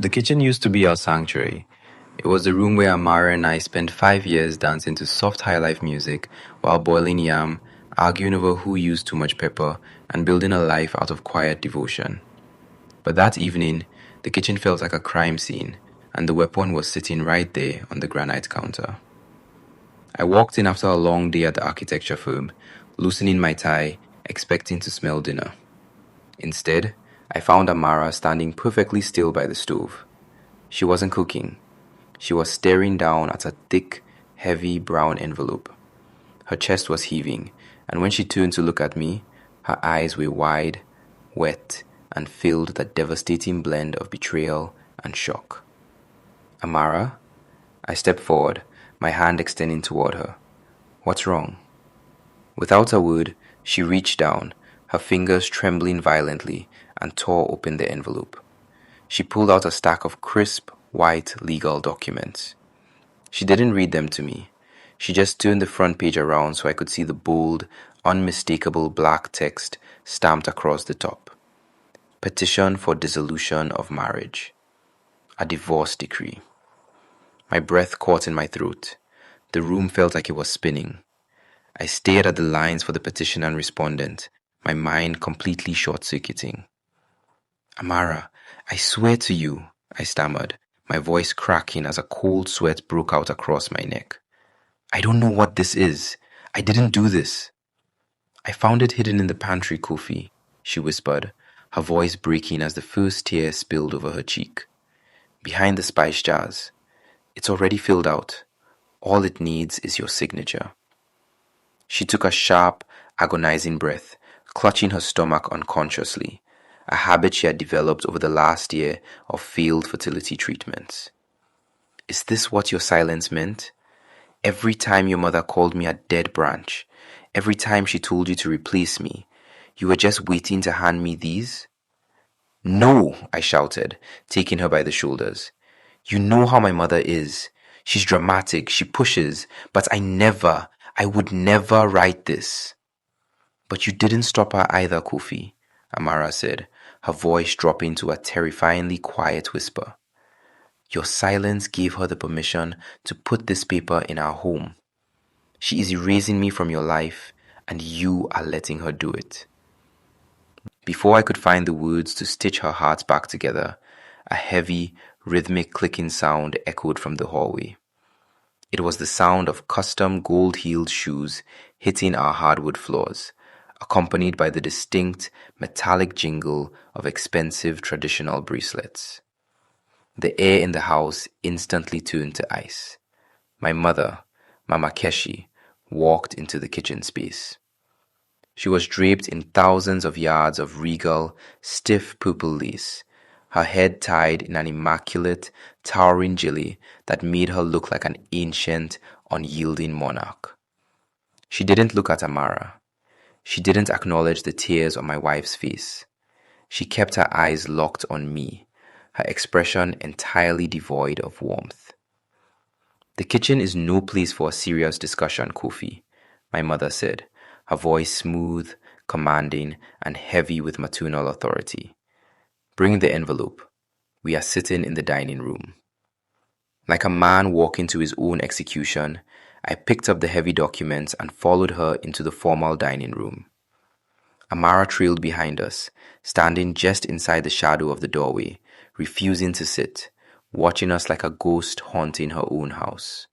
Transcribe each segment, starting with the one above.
The kitchen used to be our sanctuary. It was the room where Amara and I spent 5 years dancing to soft high-life music while boiling yam, arguing over who used too much pepper, and building a life out of quiet devotion. But that evening, the kitchen felt like a crime scene, and the weapon was sitting right there on the granite counter. I walked in after a long day at the architecture firm, loosening my tie, expecting to smell dinner. Instead, I found Amara standing perfectly still by the stove. She wasn't cooking. She was staring down at a thick, heavy brown envelope. Her chest was heaving, and when she turned to look at me, her eyes were wide, wet, and filled with a devastating blend of betrayal and shock. Amara? I stepped forward, my hand extending toward her. What's wrong? Without a word, she reached down, her fingers trembling violently, and tore open the envelope. She pulled out a stack of crisp, white legal documents. She didn't read them to me. She just turned the front page around so I could see the bold, unmistakable black text stamped across the top. Petition for dissolution of marriage. A divorce decree. My breath caught in my throat. The room felt like it was spinning. I stared at the lines for the petition and respondent, my mind completely short-circuiting. Amara, I swear to you, I stammered, my voice cracking as a cold sweat broke out across my neck. I don't know what this is. I didn't do this. I found it hidden in the pantry, Kofi, she whispered, her voice breaking as the first tear spilled over her cheek. Behind the spice jars. It's already filled out. All it needs is your signature. She took a sharp, agonizing breath, clutching her stomach unconsciously, a habit she had developed over the last year of failed fertility treatments. Is this what your silence meant? Every time your mother called me a dead branch, every time she told you to replace me, you were just waiting to hand me these? No, I shouted, taking her by the shoulders. You know how my mother is. She's dramatic, she pushes, but I would never write this. But you didn't stop her either, Kofi, Amara said, her voice dropping to a terrifyingly quiet whisper. Your silence gave her the permission to put this paper in our home. She is erasing me from your life, and you are letting her do it. Before I could find the words to stitch her heart back together, a heavy, rhythmic clicking sound echoed from the hallway. It was the sound of custom gold-heeled shoes hitting our hardwood floors, accompanied by the distinct, metallic jingle of expensive traditional bracelets. The air in the house instantly turned to ice. My mother, Mama Keshi, walked into the kitchen space. She was draped in thousands of yards of regal, stiff purple lace, her head tied in an immaculate, towering jelly that made her look like an ancient, unyielding monarch. She didn't look at Amara. She didn't acknowledge the tears on my wife's face. She kept her eyes locked on me, her expression entirely devoid of warmth. The kitchen is no place for a serious discussion, Kofi, my mother said, her voice smooth, commanding, and heavy with maternal authority. Bring the envelope. We are sitting in the dining room. Like a man walking to his own execution, I picked up the heavy documents and followed her into the formal dining room. Amara trailed behind us, standing just inside the shadow of the doorway, refusing to sit, watching us like a ghost haunting her own house.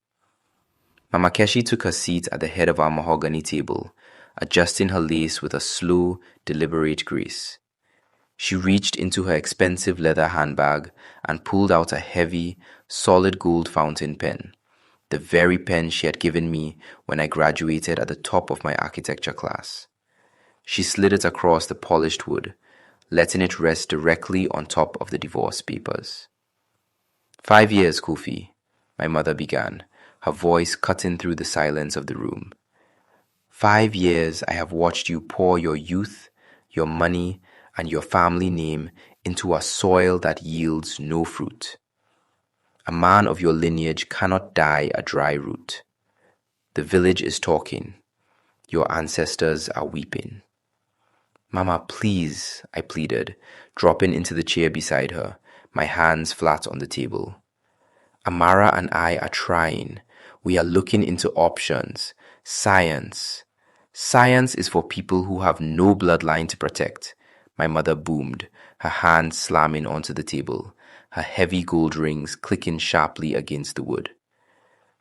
Mama Keshi took her seat at the head of our mahogany table, adjusting her lace with a slow, deliberate grace. She reached into her expensive leather handbag and pulled out a heavy, solid gold fountain pen, the very pen she had given me when I graduated at the top of my architecture class. She slid it across the polished wood, letting it rest directly on top of the divorce papers. 5 years, Kofi, my mother began, her voice cutting through the silence of the room. 5 years I have watched you pour your youth, your money, and your family name into a soil that yields no fruit. A man of your lineage cannot die a dry root. The village is talking. Your ancestors are weeping. Mama, please, I pleaded, dropping into the chair beside her, my hands flat on the table. Amara and I are trying. We are looking into options. Science. Science is for people who have no bloodline to protect. My mother boomed, her hand slamming onto the table, her heavy gold rings clicking sharply against the wood.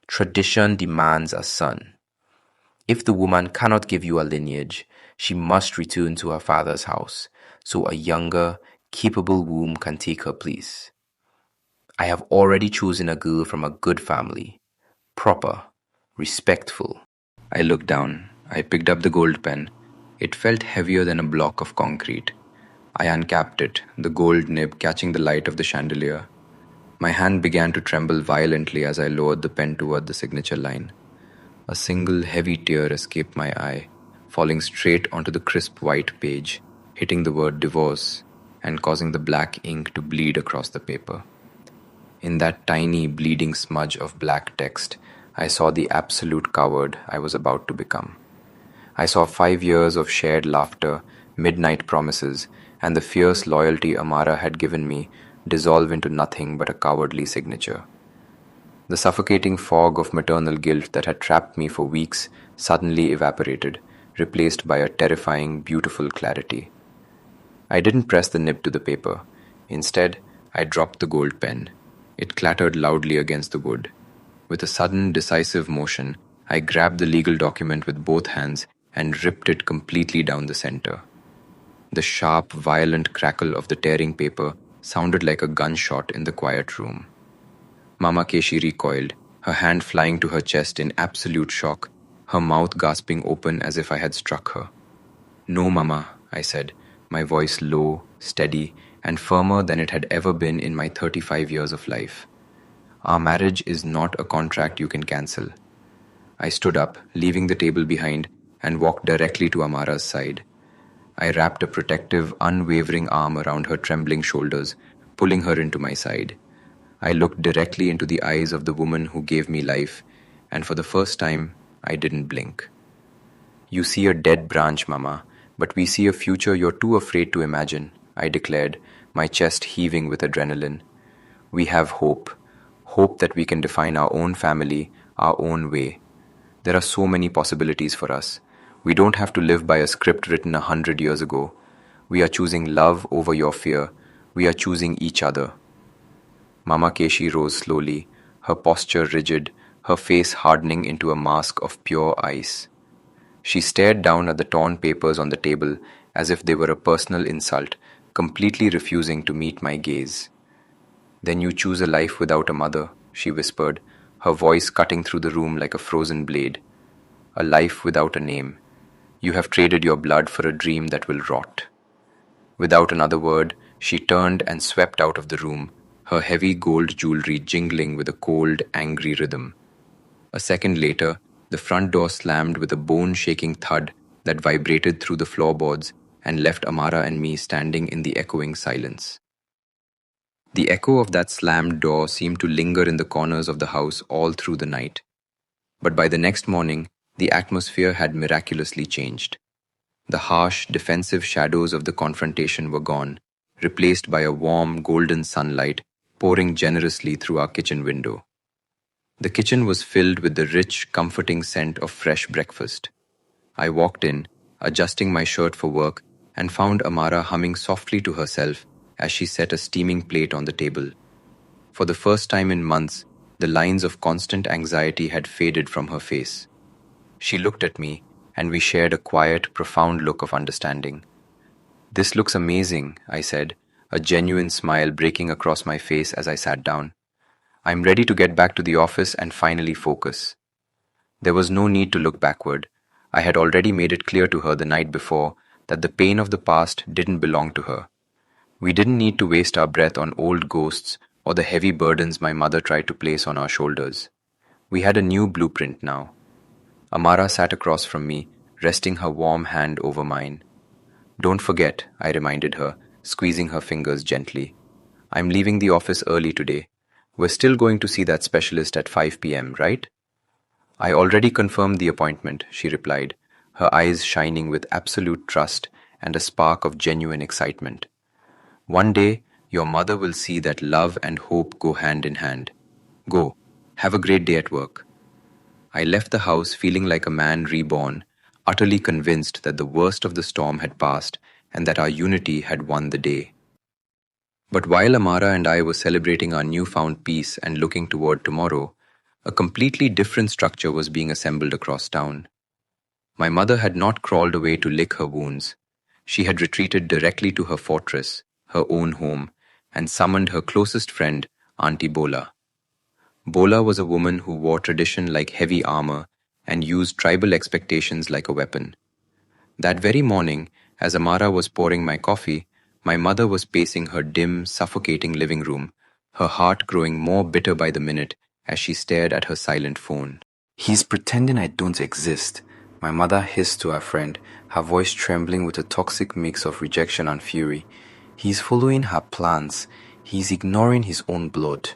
Tradition demands a son. If the woman cannot give you a lineage, she must return to her father's house, so a younger, capable womb can take her place. I have already chosen a girl from a good family, proper, respectful. I looked down. I picked up the gold pen. It felt heavier than a block of concrete. I uncapped it, the gold nib catching the light of the chandelier. My hand began to tremble violently as I lowered the pen toward the signature line. A single heavy tear escaped my eye, falling straight onto the crisp white page, hitting the word divorce and causing the black ink to bleed across the paper. In that tiny bleeding smudge of black text, I saw the absolute coward I was about to become. I saw 5 years of shared laughter, midnight promises, and the fierce loyalty Amara had given me dissolve into nothing but a cowardly signature. The suffocating fog of maternal guilt that had trapped me for weeks suddenly evaporated, replaced by a terrifying, beautiful clarity. I didn't press the nib to the paper. Instead, I dropped the gold pen. It clattered loudly against the wood. With a sudden, decisive motion, I grabbed the legal document with both hands and ripped it completely down the center. The sharp, violent crackle of the tearing paper sounded like a gunshot in the quiet room. Mama Keshi recoiled, her hand flying to her chest in absolute shock, her mouth gasping open as if I had struck her. No, Mama, I said, my voice low, steady, and firmer than it had ever been in my 35 years of life. Our marriage is not a contract you can cancel. I stood up, leaving the table behind, and walked directly to Amara's side. I wrapped a protective, unwavering arm around her trembling shoulders, pulling her into my side. I looked directly into the eyes of the woman who gave me life, and for the first time, I didn't blink. You see a dead branch, Mama, but we see a future you're too afraid to imagine, I declared, my chest heaving with adrenaline. We have hope. Hope that we can define our own family, our own way. There are so many possibilities for us. We don't have to live by a script written 100 years ago. We are choosing love over your fear. We are choosing each other. Mama Keshi rose slowly, her posture rigid, her face hardening into a mask of pure ice. She stared down at the torn papers on the table as if they were a personal insult, completely refusing to meet my gaze. Then you choose a life without a mother, she whispered, her voice cutting through the room like a frozen blade. A life without a name. You have traded your blood for a dream that will rot. Without another word, she turned and swept out of the room, her heavy gold jewelry jingling with a cold, angry rhythm. A second later, the front door slammed with a bone-shaking thud that vibrated through the floorboards and left Amara and me standing in the echoing silence. The echo of that slammed door seemed to linger in the corners of the house all through the night. But by the next morning, the atmosphere had miraculously changed. The harsh, defensive shadows of the confrontation were gone, replaced by a warm, golden sunlight pouring generously through our kitchen window. The kitchen was filled with the rich, comforting scent of fresh breakfast. I walked in, adjusting my shirt for work, and found Amara humming softly to herself as she set a steaming plate on the table. For the first time in months, the lines of constant anxiety had faded from her face. She looked at me, and we shared a quiet, profound look of understanding. This looks amazing, I said, a genuine smile breaking across my face as I sat down. I'm ready to get back to the office and finally focus. There was no need to look backward. I had already made it clear to her the night before that the pain of the past didn't belong to her. We didn't need to waste our breath on old ghosts or the heavy burdens my mother tried to place on our shoulders. We had a new blueprint now. Amara sat across from me, resting her warm hand over mine. Don't forget, I reminded her, squeezing her fingers gently. I'm leaving the office early today. We're still going to see that specialist at 5 p.m., right? I already confirmed the appointment, she replied, her eyes shining with absolute trust and a spark of genuine excitement. One day, Your mother will see that love and hope go hand in hand. Go. Have a great day at work. I left the house feeling like a man reborn, utterly convinced that the worst of the storm had passed and that our unity had won the day. But while Amara and I were celebrating our newfound peace and looking toward tomorrow, a completely different structure was being assembled across town. My mother had not crawled away to lick her wounds. She had retreated directly to her fortress, her own home, and summoned her closest friend, Auntie Bola. Bola was a woman who wore tradition like heavy armor and used tribal expectations like a weapon. That very morning, as Amara was pouring my coffee, my mother was pacing her dim, suffocating living room, her heart growing more bitter by the minute as she stared at her silent phone. "He's pretending I don't exist," my mother hissed to her friend, her voice trembling with a toxic mix of rejection and fury. "He's following her plans. He's ignoring his own blood."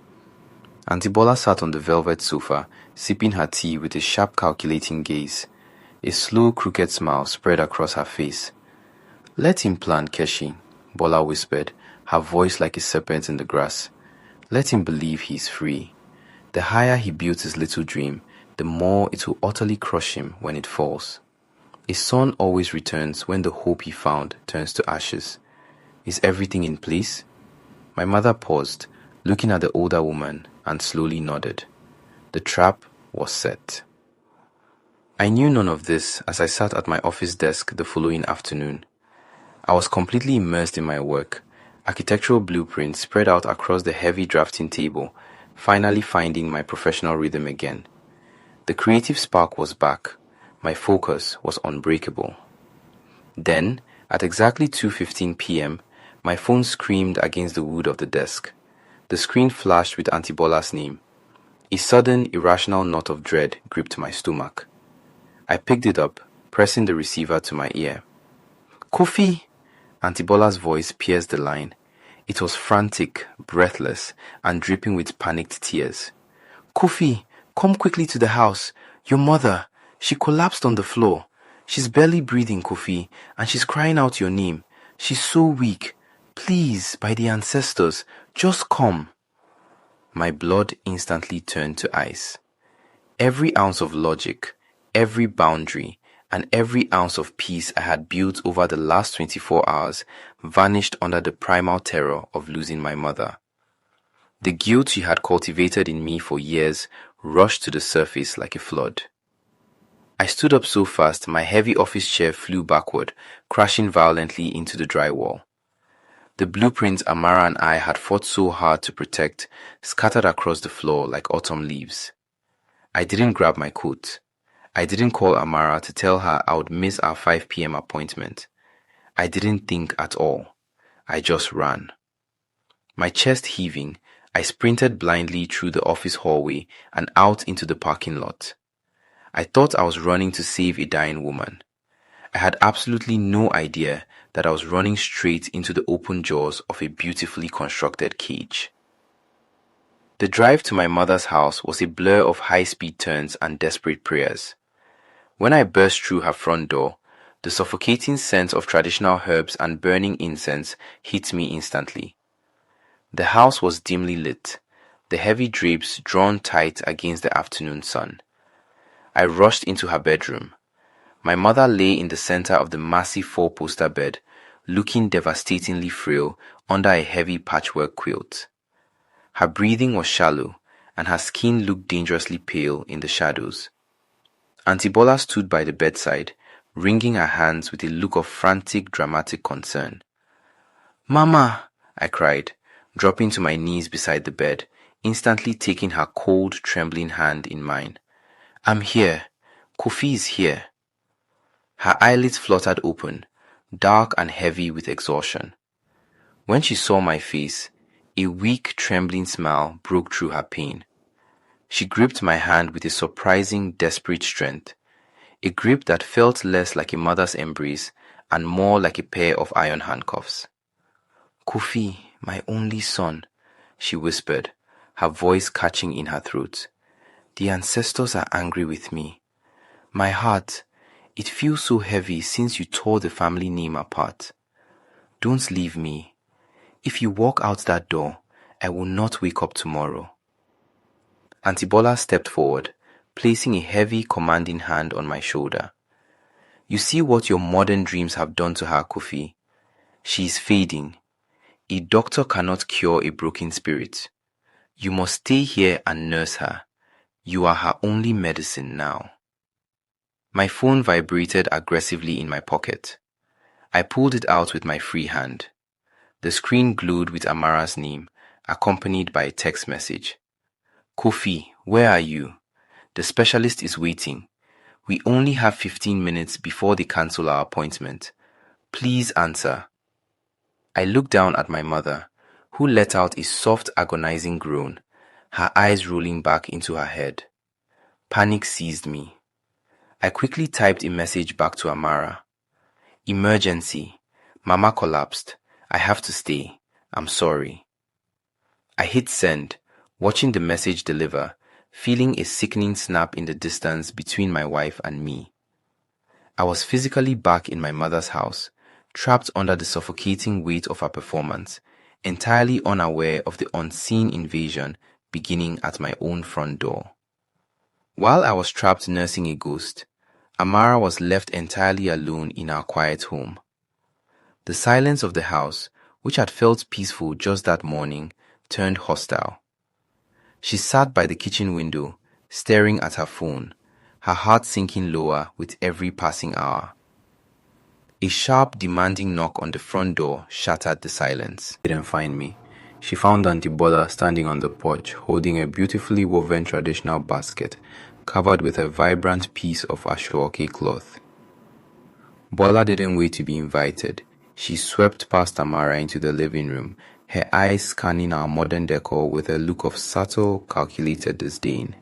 Auntie Bola sat on the velvet sofa, sipping her tea with a sharp calculating gaze. A slow, crooked smile spread across her face. "Let him plan, Keshi," Bola whispered, her voice like a serpent in the grass. "Let him believe he's free. The higher he builds his little dream, the more it will utterly crush him when it falls. A sun always returns when the hope he found turns to ashes. Is everything in place?" My mother paused, looking at the older woman, and slowly nodded. The trap was set. I knew none of this as I sat at my office desk the following afternoon. I was completely immersed in my work, architectural blueprints spread out across the heavy drafting table, finally finding my professional rhythm again. The creative spark was back. My focus was unbreakable. Then, at exactly 2:15 p.m., my phone screamed against the wood of the desk. The screen flashed with Auntie Bola's name. A sudden, irrational knot of dread gripped my stomach. I picked it up, pressing the receiver to my ear. "Kofi!" Auntie Bola's voice pierced the line. It was frantic, breathless, and dripping with panicked tears. "Kofi, come quickly to the house. Your mother, she collapsed on the floor. She's barely breathing, Kofi, and she's crying out your name. She's so weak. Please, by the ancestors, just come." My blood instantly turned to ice. Every ounce of logic, every boundary, and every ounce of peace I had built over the last 24 hours vanished under the primal terror of losing my mother. The guilt she had cultivated in me for years rushed to the surface like a flood. I stood up so fast my heavy office chair flew backward, crashing violently into the drywall. The blueprints Amara and I had fought so hard to protect scattered across the floor like autumn leaves. I didn't grab my coat. I didn't call Amara to tell her I would miss our 5 p.m. appointment. I didn't think at all. I just ran. My chest heaving, I sprinted blindly through the office hallway and out into the parking lot. I thought I was running to save a dying woman. I had absolutely no idea that I was running straight into the open jaws of a beautifully constructed cage. The drive to my mother's house was a blur of high-speed turns and desperate prayers. When I burst through her front door, the suffocating scent of traditional herbs and burning incense hit me instantly. The house was dimly lit, the heavy drapes drawn tight against the afternoon sun. I rushed into her bedroom. My mother lay in the center of the massive four-poster bed, looking devastatingly frail under a heavy patchwork quilt. Her breathing was shallow, and her skin looked dangerously pale in the shadows. Auntie Bola stood by the bedside, wringing her hands with a look of frantic, dramatic concern. "Mama!" I cried, dropping to my knees beside the bed, instantly taking her cold, trembling hand in mine. "I'm here. Kofi is here." Her eyelids fluttered open, dark and heavy with exhaustion. When she saw my face, a weak, trembling smile broke through her pain. She gripped my hand with a surprising, desperate strength, a grip that felt less like a mother's embrace and more like a pair of iron handcuffs. "Kofi, my only son," she whispered, her voice catching in her throat. "The ancestors are angry with me. My heart, it feels so heavy since you tore the family name apart. Don't leave me. If you walk out that door, I will not wake up tomorrow. Auntie Bola stepped forward, placing a heavy, commanding hand on my shoulder. You see what your modern dreams have done to her, Kofi. She is fading. A doctor cannot cure a broken spirit. You must stay here and nurse her. You are her only medicine now. My phone vibrated aggressively in my pocket. I pulled it out with my free hand. The screen glowed with Amara's name, accompanied by a text message. Kofi, where are you? The specialist is waiting. We only have 15 minutes before they cancel our appointment. Please answer. I looked down at my mother, who let out a soft, agonizing groan, her eyes rolling back into her head. Panic seized me. I quickly typed a message back to Amara. Emergency. Mama collapsed. I have to stay. I'm sorry. I hit send, watching the message deliver, feeling a sickening snap in the distance between my wife and me. I was physically back in my mother's house, trapped under the suffocating weight of her performance, entirely unaware of the unseen invasion beginning at my own front door. While I was trapped nursing a ghost, Amara was left entirely alone in our quiet home. The silence of the house, which had felt peaceful just that morning, turned hostile. She sat by the kitchen window, staring at her phone, her heart sinking lower with every passing hour. A sharp, demanding knock on the front door shattered the silence. Didn't find me. She found Auntie Bola standing on the porch, holding a beautifully woven traditional basket, covered with a vibrant piece of ashwoke cloth. Bola didn't wait to be invited. She swept past Amara into the living room, her eyes scanning our modern decor with a look of subtle, calculated disdain.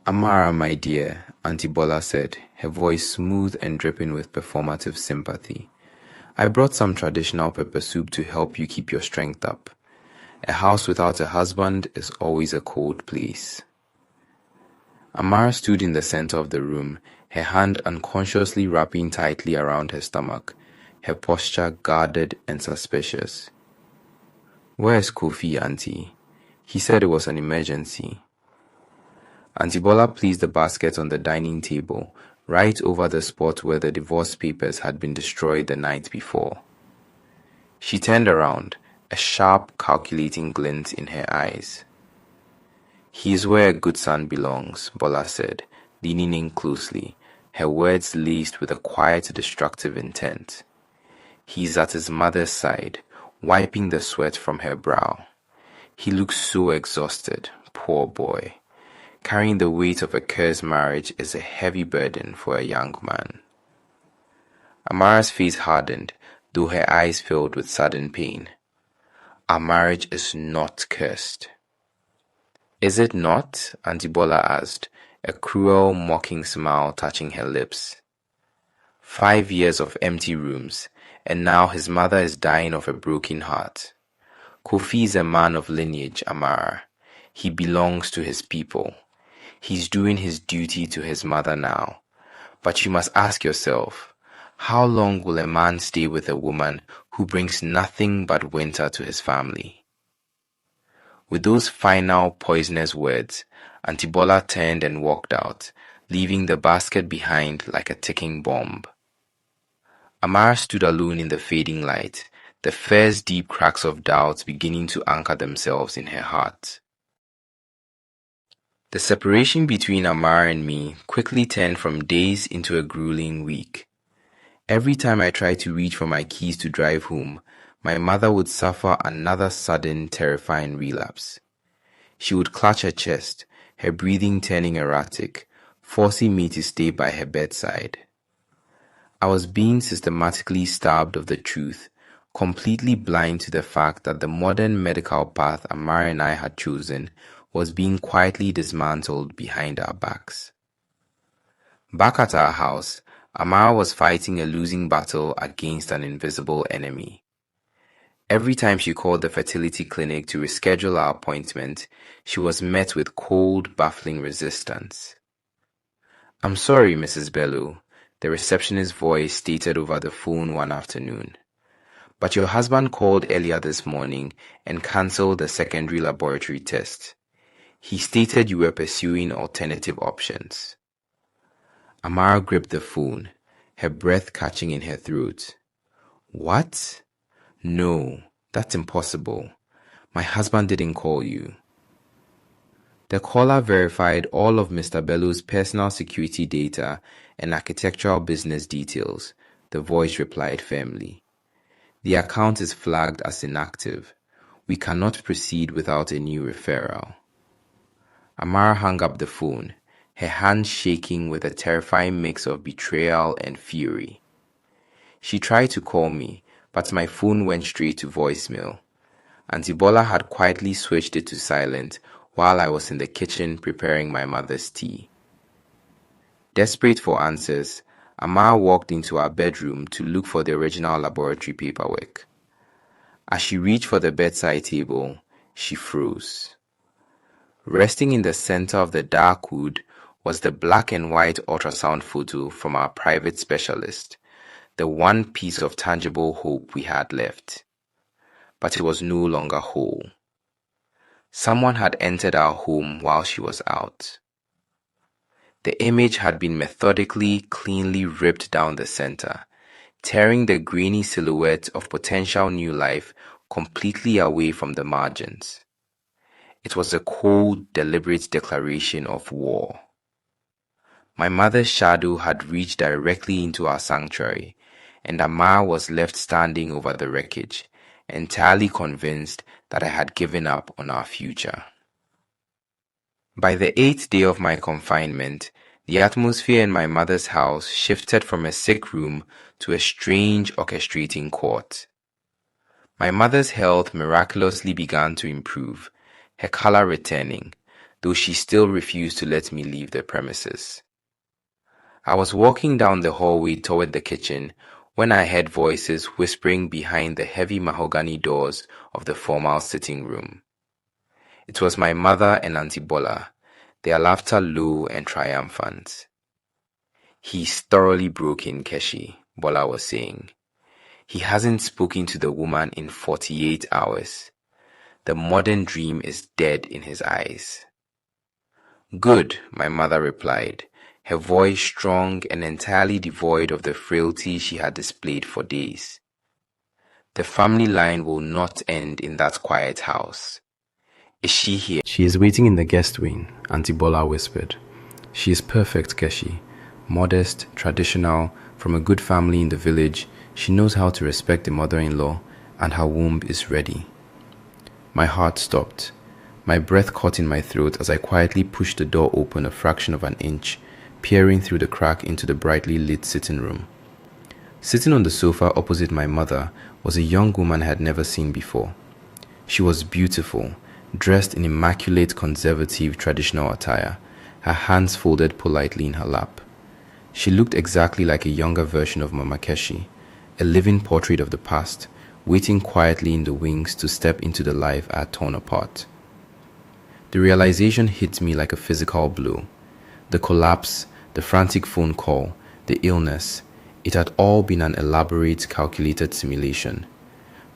Amara, my dear, Auntie Bola said, her voice smooth and dripping with performative sympathy. I brought some traditional pepper soup to help you keep your strength up. A house without a husband is always a cold place. Amara stood in the center of the room, her hand unconsciously wrapping tightly around her stomach, her posture guarded and suspicious. Where's Kofi, Auntie? He said it was an emergency. Auntie Bola placed the basket on the dining table, right over the spot where the divorce papers had been destroyed the night before. She turned around, a sharp, calculating glint in her eyes. He is where a good son belongs, Bola said, leaning in closely, her words laced with a quiet, destructive intent. He is at his mother's side, wiping the sweat from her brow. He looks so exhausted, poor boy. Carrying the weight of a cursed marriage is a heavy burden for a young man. Amara's face hardened, though her eyes filled with sudden pain. Our marriage is not cursed. Is it not? Auntie Bola asked, a cruel, mocking smile touching her lips. 5 years of empty rooms, and now his mother is dying of a broken heart. Kofi is a man of lineage, Amara. He belongs to his people. He's doing his duty to his mother now. But you must ask yourself, how long will a man stay with a woman who brings nothing but winter to his family? With those final poisonous words, Auntie Bola turned and walked out, leaving the basket behind like a ticking bomb. Amara stood alone in the fading light, the first deep cracks of doubt beginning to anchor themselves in her heart. The separation between Amara and me quickly turned from days into a grueling week. Every time I tried to reach for my keys to drive home, my mother would suffer another sudden, terrifying relapse. She would clutch her chest, her breathing turning erratic, forcing me to stay by her bedside. I was being systematically starved of the truth, completely blind to the fact that the modern medical path Amara and I had chosen was being quietly dismantled behind our backs. Back at our house, Amara was fighting a losing battle against an invisible enemy. Every time she called the fertility clinic to reschedule our appointment, she was met with cold, baffling resistance. "I'm sorry, Mrs. Bellew," the receptionist's voice stated over the phone one afternoon, But your husband called earlier this morning and cancelled the secondary laboratory test. He stated you were pursuing alternative options. Amara gripped the phone, her breath catching in her throat. What? No, that's impossible. My husband didn't call you. The caller verified all of Mr. Bello's personal security data and architectural business details, the voice replied firmly. The account is flagged as inactive. We cannot proceed without a new referral. Amara hung up the phone, her hands shaking with a terrifying mix of betrayal and fury. She tried to call me, but my phone went straight to voicemail. Auntie Bola had quietly switched it to silent while I was in the kitchen preparing my mother's tea. Desperate for answers, Amara walked into our bedroom to look for the original laboratory paperwork. As she reached for the bedside table, she froze. Resting in the center of the dark wood was the black and white ultrasound photo from our private specialist, the one piece of tangible hope we had left. But it was no longer whole. Someone had entered our home while she was out. The image had been methodically, cleanly ripped down the center, tearing the grainy silhouette of potential new life completely away from the margins. It was a cold, deliberate declaration of war. My mother's shadow had reached directly into our sanctuary, and Amara was left standing over the wreckage, entirely convinced that I had given up on our future. By the 8th day of my confinement, the atmosphere in my mother's house shifted from a sick room to a strange orchestrating court. My mother's health miraculously began to improve, her color returning, though she still refused to let me leave the premises. I was walking down the hallway toward the kitchen when I heard voices whispering behind the heavy mahogany doors of the formal sitting room. It was my mother and Auntie Bola, their laughter low and triumphant. He's thoroughly broken, Keshi, Bola was saying. He hasn't spoken to the woman in 48 hours. The modern dream is dead in his eyes. Good, my mother replied, her voice strong and entirely devoid of the frailty she had displayed for days. The family line will not end in that quiet house. Is she here? She is waiting in the guest wing, Auntie Bola whispered. She is perfect, Keshi. Modest, traditional, from a good family in the village, she knows how to respect the mother-in-law, and her womb is ready. My heart stopped. My breath caught in my throat as I quietly pushed the door open a fraction of an inch, peering through the crack into the brightly lit sitting room. Sitting on the sofa opposite my mother was a young woman I had never seen before. She was beautiful, dressed in immaculate conservative traditional attire, her hands folded politely in her lap. She looked exactly like a younger version of Mama Keshi, a living portrait of the past, waiting quietly in the wings to step into the life I had torn apart. The realization hit me like a physical blow. The collapse, the frantic phone call, the illness, it had all been an elaborate, calculated simulation.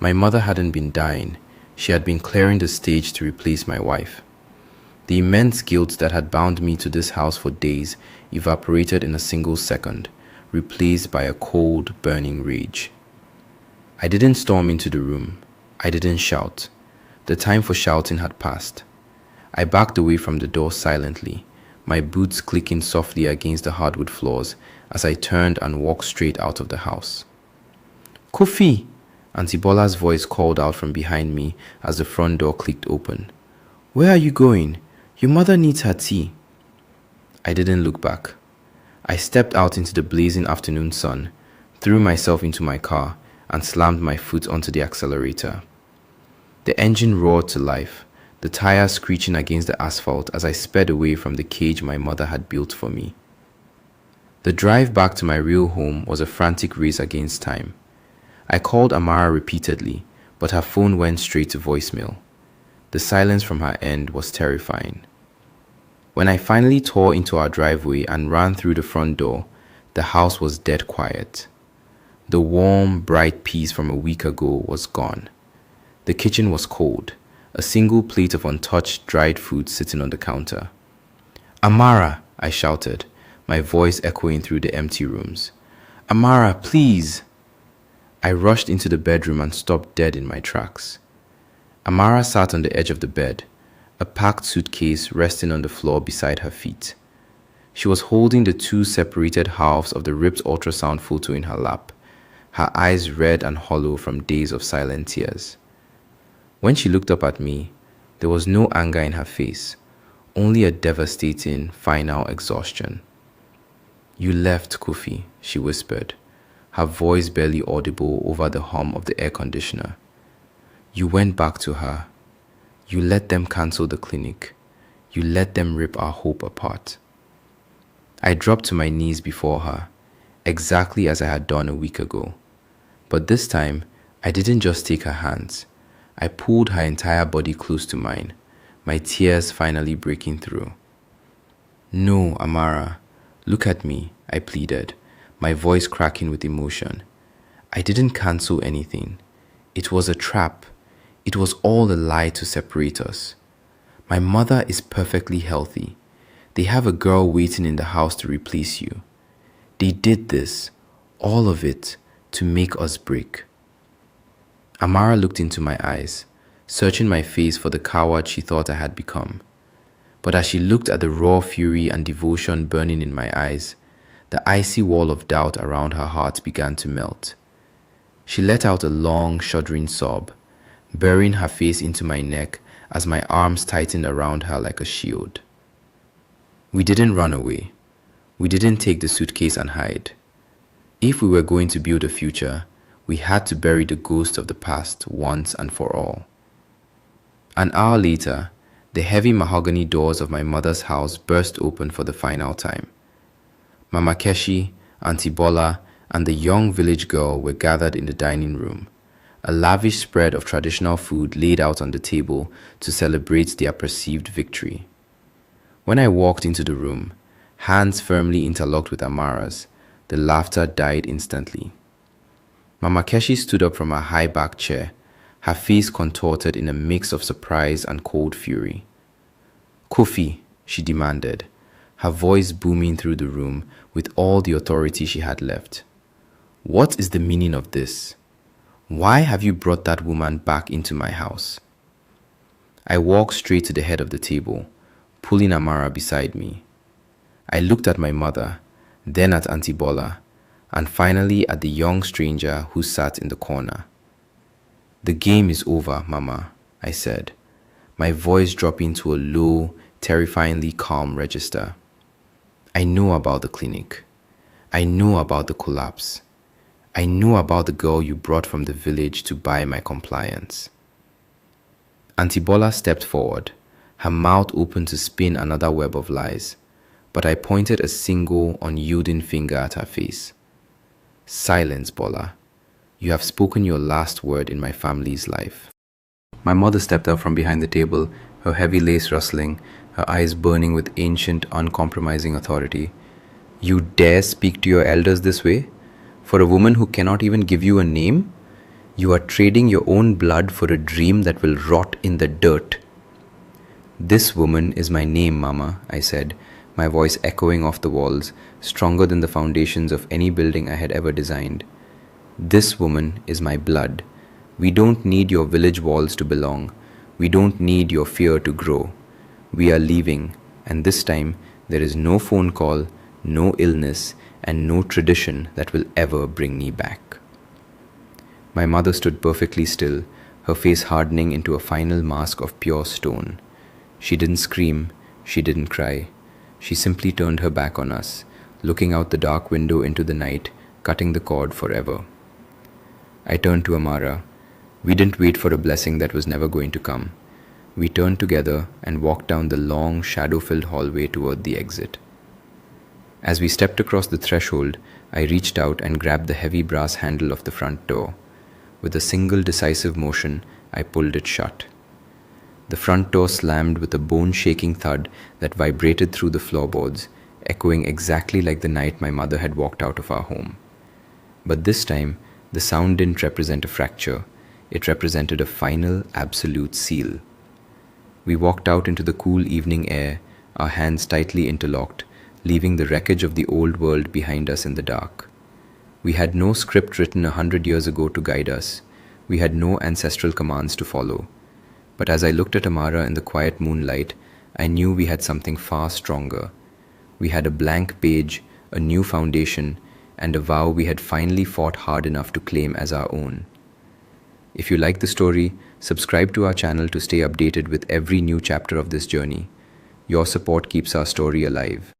My mother hadn't been dying. She had been clearing the stage to replace my wife. The immense guilt that had bound me to this house for days evaporated in a single second, replaced by a cold, burning rage. I didn't storm into the room. I didn't shout. The time for shouting had passed. I backed away from the door silently, my boots clicking softly against the hardwood floors as I turned and walked straight out of the house. Kofi! Auntie Bola's voice called out from behind me as the front door clicked open. Where are you going? Your mother needs her tea. I didn't look back. I stepped out into the blazing afternoon sun, threw myself into my car, and slammed my foot onto the accelerator. The engine roared to life, the tires screeching against the asphalt as I sped away from the cage my mother had built for me. The drive back to my real home was a frantic race against time. I called Amara repeatedly, but her phone went straight to voicemail. The silence from her end was terrifying. When I finally tore into our driveway and ran through the front door, the house was dead quiet. The warm, bright peace from a week ago was gone. The kitchen was cold, a single plate of untouched dried food sitting on the counter. Amara, I shouted, my voice echoing through the empty rooms. Amara, please! I rushed into the bedroom and stopped dead in my tracks. Amara sat on the edge of the bed, a packed suitcase resting on the floor beside her feet. She was holding the two separated halves of the ripped ultrasound photo in her lap, her eyes red and hollow from days of silent tears. When she looked up at me, there was no anger in her face, only a devastating, final exhaustion. You left, Kofi, she whispered, her voice barely audible over the hum of the air conditioner. You went back to her. You let them cancel the clinic. You let them rip our hope apart. I dropped to my knees before her, exactly as I had done a week ago. But this time, I didn't just take her hands. I pulled her entire body close to mine, my tears finally breaking through. No, Amara, look at me, I pleaded, my voice cracking with emotion. I didn't cancel anything. It was a trap. It was all a lie to separate us. My mother is perfectly healthy. They have a girl waiting in the house to replace you. They did this, all of it, to make us break. Amara looked into my eyes, searching my face for the coward she thought I had become. But as she looked at the raw fury and devotion burning in my eyes, the icy wall of doubt around her heart began to melt. She let out a long, shuddering sob, burying her face into my neck as my arms tightened around her like a shield. We didn't run away. We didn't take the suitcase and hide. If we were going to build a future, we had to bury the ghost of the past once and for all. An hour later, the heavy mahogany doors of my mother's house burst open for the final time. Mama Keshi, Auntie Bola, and the young village girl were gathered in the dining room, a lavish spread of traditional food laid out on the table to celebrate their perceived victory. When I walked into the room, hands firmly interlocked with Amara's, the laughter died instantly. Mama Keshi stood up from her high-backed chair, her face contorted in a mix of surprise and cold fury. Kofi, she demanded, her voice booming through the room with all the authority she had left. What is the meaning of this? Why have you brought that woman back into my house? I walked straight to the head of the table, pulling Amara beside me. I looked at my mother, then at Auntie Bola, and finally at the young stranger who sat in the corner. The game is over, Mama, I said, my voice dropping to a low, terrifyingly calm register. I know about the clinic. I know about the collapse. I know about the girl you brought from the village to buy my compliance. Auntie Bola stepped forward, her mouth open to spin another web of lies, but I pointed a single, unyielding finger at her face. Silence, Bola. You have spoken your last word in my family's life. My mother stepped up from behind the table, her heavy lace rustling, her eyes burning with ancient, uncompromising authority. You dare speak to your elders this way? For a woman who cannot even give you a name? You are trading your own blood for a dream that will rot in the dirt. This woman is my name, Mama, I said, my voice echoing off the walls, stronger than the foundations of any building I had ever designed. This woman is my blood. We don't need your village walls to belong. We don't need your fear to grow. We are leaving, and this time there is no phone call, no illness, and no tradition that will ever bring me back. My mother stood perfectly still, her face hardening into a final mask of pure stone. She didn't scream, she didn't cry. She simply turned her back on us, looking out the dark window into the night, cutting the cord forever. I turned to Amara. We didn't wait for a blessing that was never going to come. We turned together and walked down the long, shadow-filled hallway toward the exit. As we stepped across the threshold, I reached out and grabbed the heavy brass handle of the front door. With a single decisive motion, I pulled it shut. The front door slammed with a bone-shaking thud that vibrated through the floorboards, echoing exactly like the night my mother had walked out of our home. But this time, the sound didn't represent a fracture, it represented a final, absolute seal. We walked out into the cool evening air, our hands tightly interlocked, leaving the wreckage of the old world behind us in the dark. We had no script written 100 years ago to guide us. We had no ancestral commands to follow. But as I looked at Amara in the quiet moonlight, I knew we had something far stronger. We had a blank page, a new foundation, and a vow we had finally fought hard enough to claim as our own. If you like the story, subscribe to our channel to stay updated with every new chapter of this journey. Your support keeps our story alive.